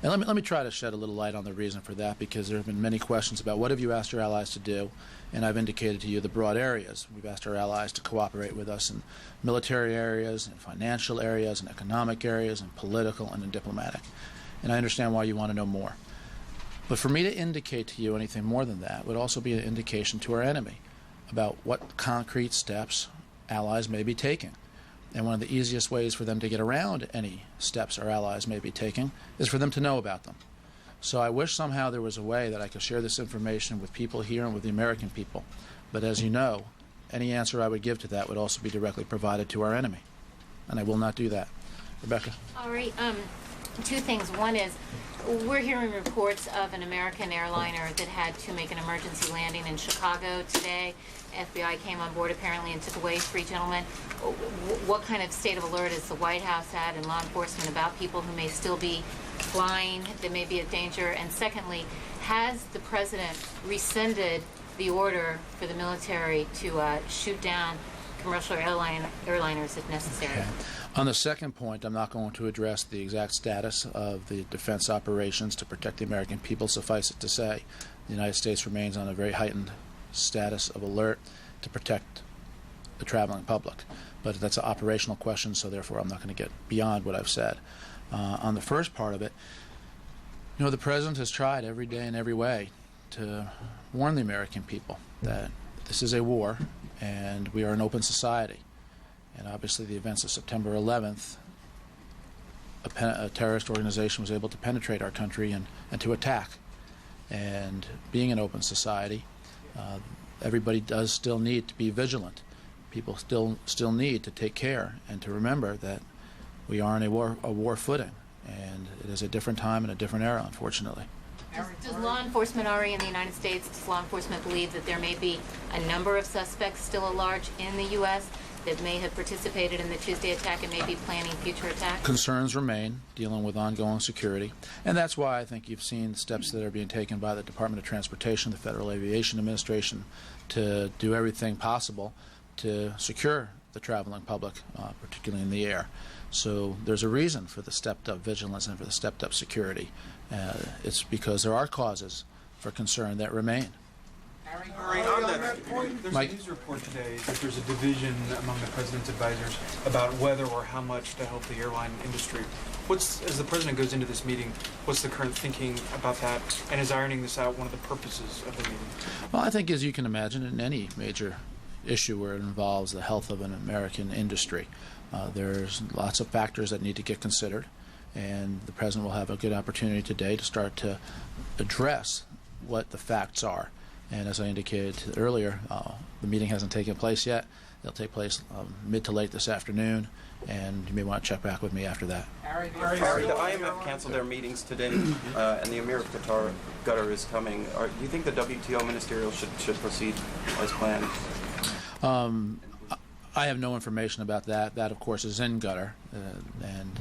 And let me try to shed a little light on the reason for that, because there have been many questions about what have you asked your allies to do, and I've indicated to you the broad areas. We've asked our allies to cooperate with us in military areas, in financial areas, in economic areas, in political, and in diplomatic. And I understand why you want to know more. But for me to indicate to you anything more than that would also be an indication to our enemy about what concrete steps allies may be taking. And one of the easiest ways for them to get around any steps our allies may be taking is for them to know about them. So I wish somehow there was a way that I could share this information with people here and with the American people. But as you know, any answer I would give to that would also be directly provided to our enemy. And I will not do that. Rebecca? All right. Two things. One is, we're hearing reports of an American airliner that had to make an emergency landing in Chicago today. FBI came on board apparently and took away 3 gentlemen. What kind of state of alert is the White House at and law enforcement about people who may still be flying that may be at danger? And secondly, has the president rescinded the order for the military to shoot down commercial airliners if necessary? Okay. On the second point, I'm not going to address the exact status of the defense operations to protect the American people. Suffice it to say, the United States remains on a very heightened status of alert to protect the traveling public. But that's an operational question, so therefore I'm not going to get beyond what I've said. On the first part of it, you know, the President has tried every day in every way to warn the American people that this is a war and we are an open society. And obviously the events of September 11th, a terrorist organization was able to penetrate our country and to attack. And being an open society, everybody does still need to be vigilant. People still need to take care and to remember that we are in a war footing, and it is a different time and a different era, unfortunately. Does law enforcement already in the United States, does law enforcement believe that there may be a number of suspects still at large in the U.S. that may have participated in the Tuesday attack and may be planning future attacks? Concerns remain dealing with ongoing security, and that's why I think you've seen steps that are being taken by the Department of Transportation, the Federal Aviation Administration, to do everything possible to secure the traveling public, particularly in the air. So there's a reason for the stepped-up vigilance and for the stepped-up security. It's because there are causes for concern that remain. There's a news report today that there's a division among the president's advisors about whether or how much to help the airline industry. As the president goes into this meeting, what's the current thinking about that, and is ironing this out one of the purposes of the meeting? Well, I think, as you can imagine, in any major issue where it involves the health of an American industry, there's lots of factors that need to get considered, and the president will have a good opportunity today to start to address what the facts are. And as I indicated earlier, the meeting hasn't taken place yet. It'll take place mid to late this afternoon, and you may want to check back with me after that. Harry, the IMF canceled their meetings today, and the Emir of Qatar is coming. Do you think the WTO ministerial should proceed as planned? I have no information about that. That, of course, is in Qatar, and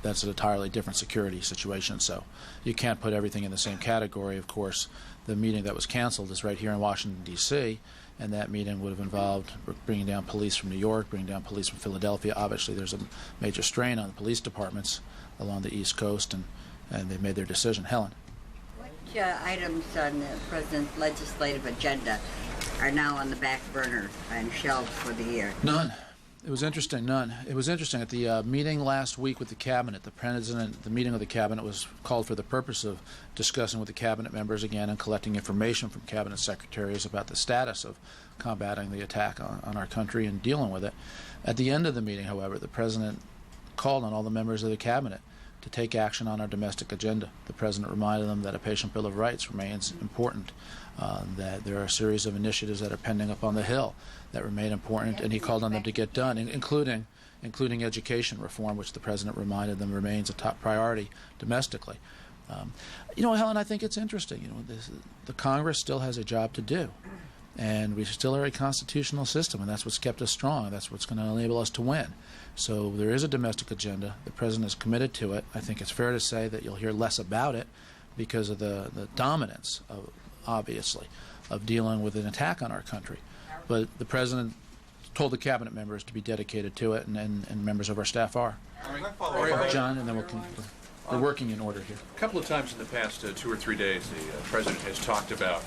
that's an entirely different security situation. So you can't put everything in the same category. Of course, the meeting that was canceled is right here in Washington, D.C., and that meeting would have involved bringing down police from New York, bringing down police from Philadelphia. Obviously, there's a major strain on the police departments along the East Coast, and they've made their decision. Helen? Which items on the president's legislative agenda are now on the back burner and shelved for the year? None. It was interesting, none. It was interesting. At the meeting last week with the Cabinet, the meeting of the Cabinet was called for the purpose of discussing with the Cabinet members again and collecting information from Cabinet secretaries about the status of combating the attack on our country and dealing with it. At the end of the meeting, however, the President called on all the members of the Cabinet to take action on our domestic agenda. The President reminded them that a patient Bill of Rights remains important, that there are a series of initiatives that are pending up on the Hill that remain important, and he called on them to get done, including education reform, which the President reminded them remains a top priority domestically. You know, Helen, I think it's interesting. You know, the Congress still has a job to do, and we still are a constitutional system, and that's what's kept us strong. That's what's going to enable us to win. So there is a domestic agenda. The President is committed to it. I think it's fair to say that you'll hear less about it because of the dominance, obviously, of dealing with an attack on our country. But the President told the Cabinet members to be dedicated to it, and members of our staff are. All right. John, and then we'll conclude. we're working in order here. A couple of times in the past 2 or 3 days, the president has talked about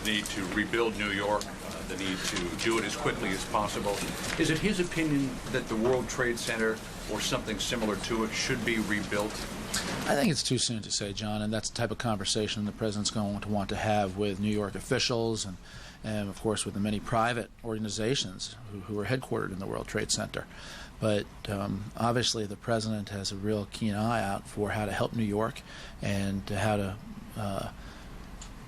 the need to rebuild New York, the need to do it as quickly as possible. Is it his opinion that the World Trade Center or something similar to it should be rebuilt? I think it's too soon to say, John, and that's the type of conversation the president's going to want to have with New York officials and of course, with the many private organizations who are headquartered in the World Trade Center. But obviously, the president has a real keen eye out for how to help New York and how to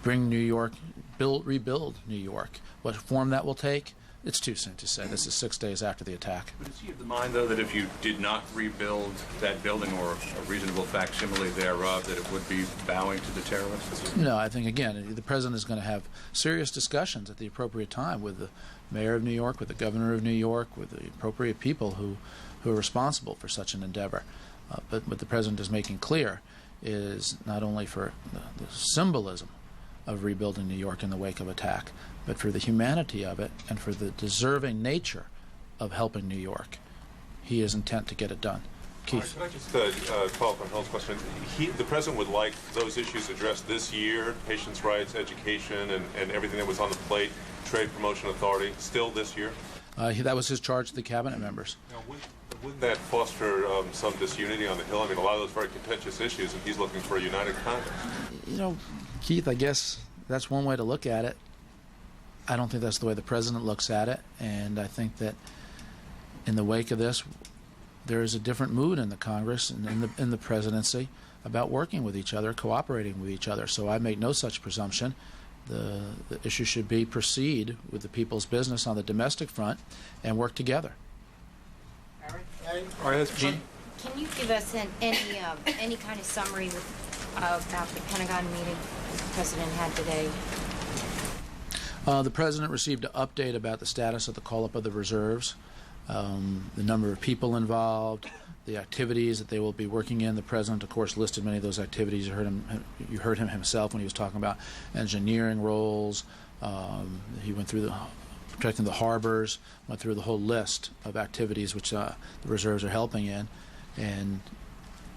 bring New York, rebuild New York. What form that will take, it's too soon to say. This is 6 days after the attack. But is he of the mind, though, that if you did not rebuild that building or a reasonable facsimile thereof, that it would be bowing to the terrorists? No, I think, again, the president is going to have serious discussions at the appropriate time with the mayor of New York, with the governor of New York, with the appropriate people who are responsible for such an endeavor. But what the president is making clear is not only for the symbolism of rebuilding New York in the wake of attack, but for the humanity of it and for the deserving nature of helping New York. He is intent to get it done. Keith. Can I just follow up on Hill's question? The president would like those issues addressed this year, patients' rights, education, and everything that was on the plate, Trade Promotion Authority, still this year? That was his charge to the cabinet members. Now, wouldn't that foster some disunity on the Hill? I mean, a lot of those very contentious issues, and he's looking for a united Congress. You know, Keith, I guess that's one way to look at it. I don't think that's the way the president looks at it, and I think that in the wake of this, there is a different mood in the Congress and in the presidency about working with each other, cooperating with each other. So I make no such presumption. The issue should be proceed with the people's business on the domestic front and work together. Gene? Can you give us any kind of summary about the Pentagon meeting the president had today? The president received an update about the status of the call-up of the reserves, the number of people involved, the activities that they will be working in. The president, of course, listed many of those activities. You heard him himself when he was talking about engineering roles. He went through protecting the harbors, went through the whole list of activities which the reserves are helping in, and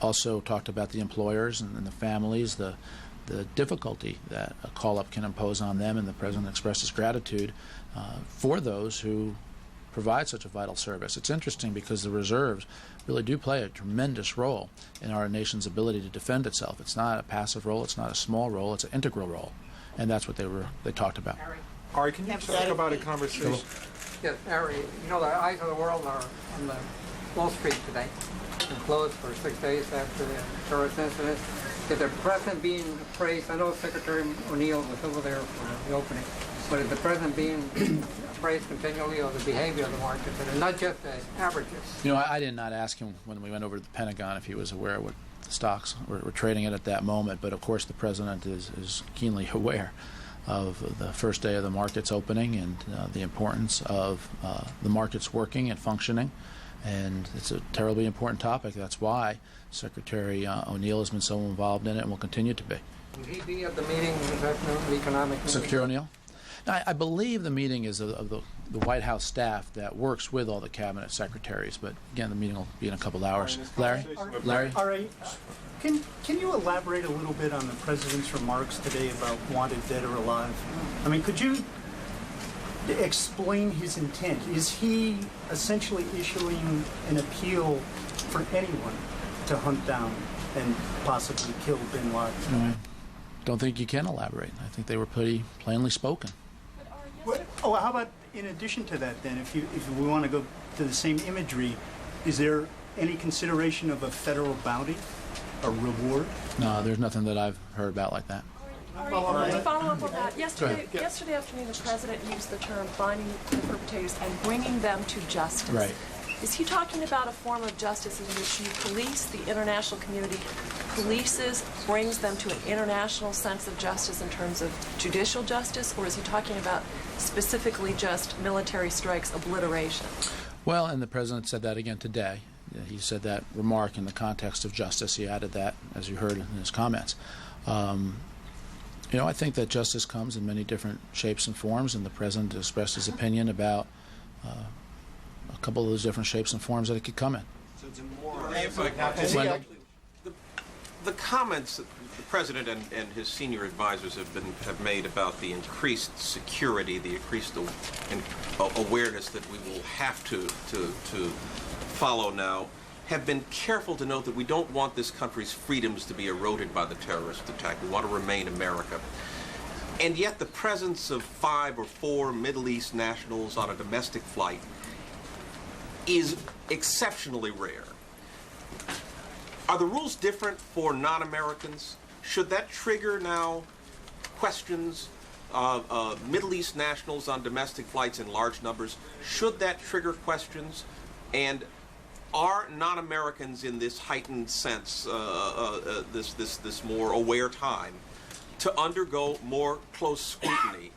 also talked about the employers and the families, the difficulty that a call-up can impose on them, and the president expressed his gratitude for those who provide such a vital service. It's interesting because the reserves really do play a tremendous role in our nation's ability to defend itself. It's not a passive role, it's not a small role, it's an integral role, and that's what they talked about. Ari, can you talk about a conversation? Yes, Harry, you know, the eyes of the world are on the Wall Street today. It's closed for 6 days after the terrorist incident. Is the president being praised? I know Secretary O'Neill was over there for the opening, but is the president being praised continually of the behavior of the markets, and not just the averages? You know, I did not ask him when we went over to the Pentagon if he was aware of what the stocks were trading at that moment, but of course the president is keenly aware of the first day of the markets opening and the importance of the markets working and functioning. And it's a terribly important topic. That's why Secretary O'Neill has been so involved in it and will continue to be. Will he be at the meeting, the economic meeting? Secretary O'Neill? I believe the meeting is of the White House staff that works with all the cabinet secretaries, but again, the meeting will be in a couple hours. Larry? All right. Can you elaborate a little bit on the president's remarks today about wanted dead or alive? I mean, could you explain his intent? Is he essentially issuing an appeal for anyone to hunt down and possibly kill bin Laden? I don't think you can elaborate. I think they were pretty plainly spoken. How about in addition to that then, if we want to go to the same imagery, is there any consideration of a federal bounty, a reward? No, there's nothing that I've heard about like that. To follow up on that, yesterday afternoon the president used the term finding the perpetrators and bringing them to justice. Right. Is he talking about a form of justice in which you police, the international community polices, brings them to an international sense of justice in terms of judicial justice, or is he talking about specifically just military strikes, obliteration? Well, and the president said that again today. He said that remark in the context of justice. He added that, as you heard in his comments. You know, I think that justice comes in many different shapes and forms, and the president expressed his opinion about a couple of those different shapes and forms that it could come in. So it's more The comments that the president and his senior advisors have made about the increased security, the increased awareness that we will have to follow now, have been careful to note that we don't want this country's freedoms to be eroded by the terrorist attack. We want to remain America. And yet the presence of 5 or 4 Middle East nationals on a domestic flight is exceptionally rare. Are the rules different for non-Americans? Should that trigger now questions of Middle East nationals on domestic flights in large numbers? Should that trigger questions? And are non-Americans in this heightened sense, this more aware time, to undergo more close scrutiny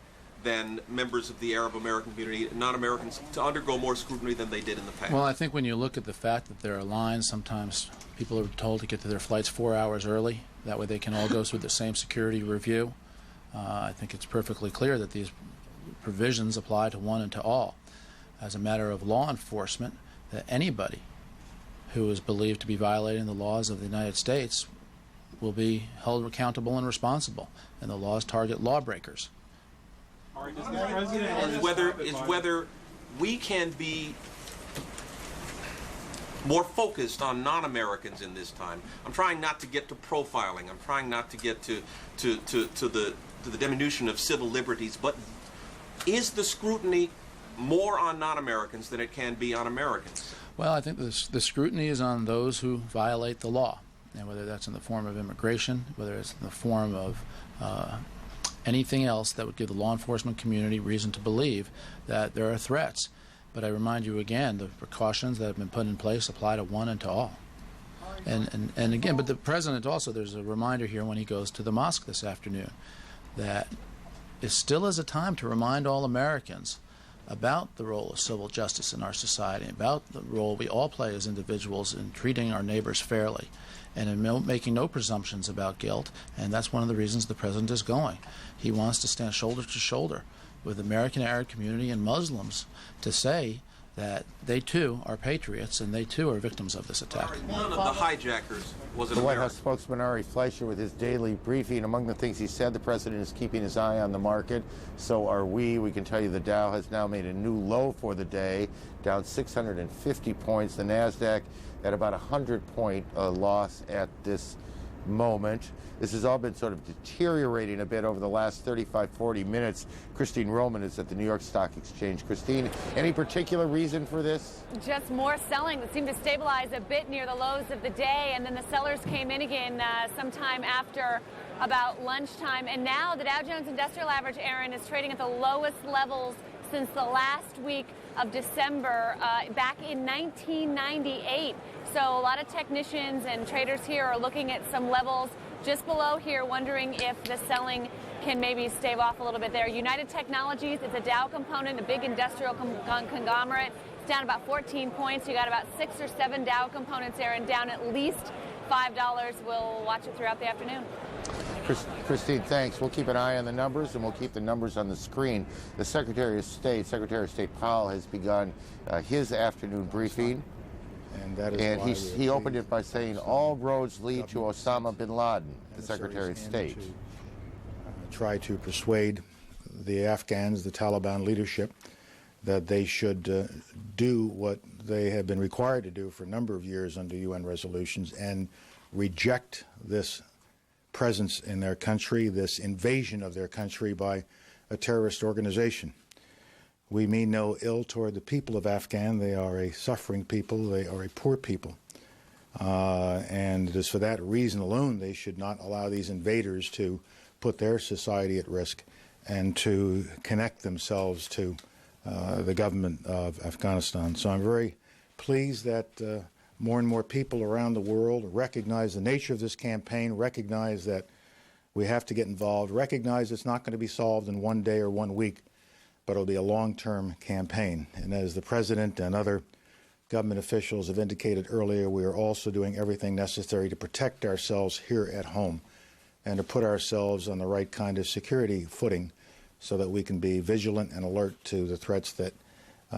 than members of the Arab American community, non-Americans, to undergo more scrutiny than they did in the past? Well, I think when you look at the fact that there are lines, sometimes people are told to get to their flights 4 hours early. That way they can all go through the same security review. I think it's perfectly clear that these provisions apply to one and to all. As a matter of law enforcement, that anybody who is believed to be violating the laws of the United States will be held accountable and responsible, and the laws target lawbreakers. And whether we can be more focused on non-Americans in this time. I'm trying not to get to profiling. I'm trying not to get to the diminution of civil liberties. But is the scrutiny more on non-Americans than it can be on Americans? Well, I think the scrutiny is on those who violate the law, and whether that's in the form of immigration, whether it's in the form of anything else that would give the law enforcement community reason to believe that there are threats. But I remind you again, the precautions that have been put in place apply to one and to all. And again, but the president also, there's a reminder here when he goes to the mosque this afternoon that it still is a time to remind all Americans about the role of civil justice in our society, about the role we all play as individuals in treating our neighbors fairly, and in making no presumptions about guilt. And that's one of the reasons the president is going. He wants to stand shoulder to shoulder with the American Arab community and Muslims to say that they too are patriots and they too are victims of this attack. None of the hijackers was an The White American. House spokesman Ari Fleischer with his daily briefing. Among the things he said, the president is keeping his eye on the market. So are we. We can tell you the Dow has now made a new low for the day, down 650 points. The NASDAQ at about a 100-point loss at this moment. This has all been sort of deteriorating a bit over the last 35, 40 minutes. Christine Roman is at the New York Stock Exchange. Christine, any particular reason for this? Just more selling that seemed to stabilize a bit near the lows of the day, and then the sellers came in again sometime after about lunchtime. And now the Dow Jones Industrial Average, Aaron, is trading at the lowest levels since the last week of December back in 1998. So a lot of technicians and traders here are looking at some levels just below here, wondering if the selling can maybe stave off a little bit there. United Technologies, it's a Dow component, a big industrial conglomerate. It's down about 14 points. You got about 6 or 7 Dow components there, and down at least $5. We'll watch it throughout the afternoon. Christine, thanks. We'll keep an eye on the numbers, and we'll keep the numbers on the screen. The Secretary of State Powell, has begun his afternoon briefing. And he opened it by saying all roads lead to Osama bin Laden, the Secretary of State. Try to persuade the Afghans, the Taliban leadership, that they should do what they have been required to do for a number of years under UN resolutions and reject this presence in their country, this invasion of their country by a terrorist organization. We mean no ill toward the people of Afghan. They are a suffering people. They are a poor people. And it is for that reason alone they should not allow these invaders to put their society at risk and to connect themselves to the government of Afghanistan. So I'm very pleased that more and more people around the world recognize the nature of this campaign, recognize that we have to get involved, recognize it's not going to be solved in one day or 1 week, but it'll be a long-term campaign. And as the President and other government officials have indicated earlier, we are also doing everything necessary to protect ourselves here at home and to put ourselves on the right kind of security footing so that we can be vigilant and alert to the threats that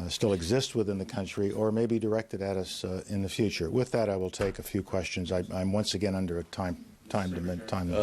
still exist within the country or may be directed at us in the future. With that, I will take a few questions. I'm once again under a time time to time.